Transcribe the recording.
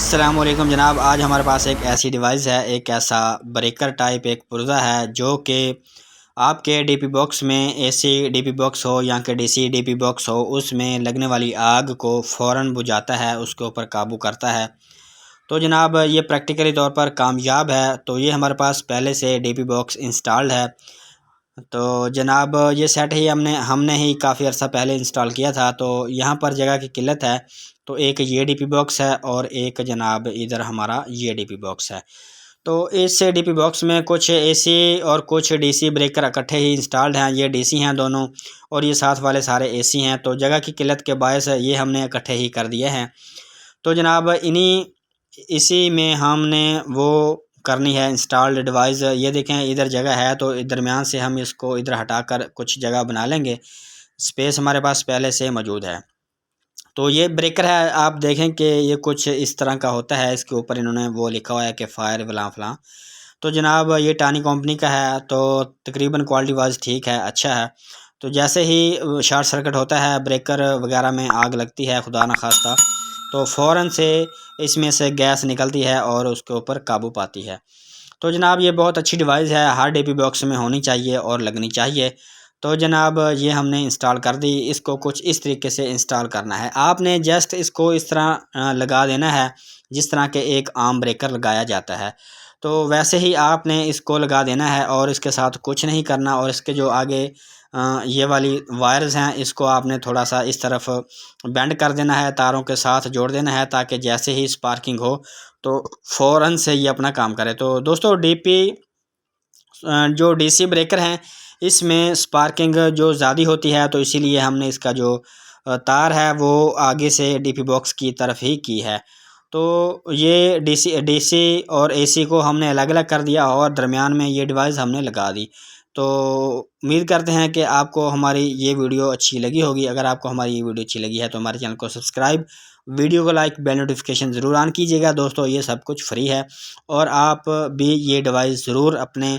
अस्सलामुअलैकुम जनाब। आज हमारे पास एक ऐसी डिवाइस है, एक ऐसा ब्रेकर टाइप एक पुर्ज़ा है जो कि आपके डीपी बॉक्स में, एसी डीपी बॉक्स हो या कि डीसी डीपी बॉक्स हो, उसमें लगने वाली आग को फ़ौरन बुझाता है, उसके ऊपर काबू करता है। तो जनाब ये प्रैक्टिकली तौर पर कामयाब है। तो ये हमारे पास पहले से डीपी बॉक्स इंस्टॉल्ड है। तो जनाब ये सेट ही हमने ही काफ़ी अर्सा पहले इंस्टॉल किया था। तो यहाँ पर जगह की किल्लत है, तो एक ये डीपी बॉक्स है और एक जनाब इधर हमारा ये डीपी बॉक्स है। तो इस डीपी बॉक्स में कुछ एसी और कुछ डीसी ब्रेकर इकट्ठे ही इंस्टॉल्ड हैं। ये डीसी हैं दोनों और ये साथ वाले सारे एसी हैं। तो जगह की किल्लत के बायस ये हमने इकट्ठे ही कर दिए हैं। तो जनाब इसी में हमने वो करनी है इंस्टॉल्ड डिवाइस। ये देखें इधर जगह है, तो दरमियान से हम इसको इधर हटाकर कुछ जगह बना लेंगे। स्पेस हमारे पास पहले से मौजूद है। तो ये ब्रेकर है, आप देखें कि ये कुछ इस तरह का होता है। इसके ऊपर इन्होंने वो लिखा हुआ है कि फायर फलां फलां। तो जनाब ये टानी कंपनी का है, तो तकरीबन क्वालिटी वाइज ठीक है, अच्छा है। तो जैसे ही शॉर्ट सर्किट होता है, ब्रेकर वगैरह में आग लगती है खुदा न खास्ता, तो फ़ौरन से इसमें से गैस निकलती है और उसके ऊपर काबू पाती है। तो जनाब ये बहुत अच्छी डिवाइस है, हर डीपी बॉक्स में होनी चाहिए और लगनी चाहिए। तो जनाब ये हमने इंस्टॉल कर दी। इसको कुछ इस तरीके से इंस्टॉल करना है। आपने जस्ट इसको इस तरह लगा देना है जिस तरह के एक आम ब्रेकर लगाया जाता है। तो वैसे ही आपने इसको लगा देना है और इसके साथ कुछ नहीं करना। और इसके जो आगे ये वाली वायर्स हैं, इसको आपने थोड़ा सा इस तरफ बेंड कर देना है, तारों के साथ जोड़ देना है, ताकि जैसे ही स्पार्किंग हो तो फ़ौरन से ये अपना काम करे। तो दोस्तों जो डीसी ब्रेकर हैं, इसमें स्पार्किंग जो ज़्यादा होती है, तो इसीलिए हमने इसका जो तार है वो आगे से डीपी बॉक्स की तरफ ही की है। तो ये डीसी और एसी को हमने अलग अलग कर दिया और दरमियान में ये डिवाइस हमने लगा दी। तो उम्मीद करते हैं कि आपको हमारी ये वीडियो अच्छी लगी होगी। अगर आपको हमारी ये वीडियो अच्छी लगी है तो हमारे चैनल को सब्सक्राइब, वीडियो को लाइक, बेल नोटिफिकेशन ज़रूर ऑन कीजिएगा। दोस्तों ये सब कुछ फ्री है और आप भी ये डिवाइस ज़रूर अपने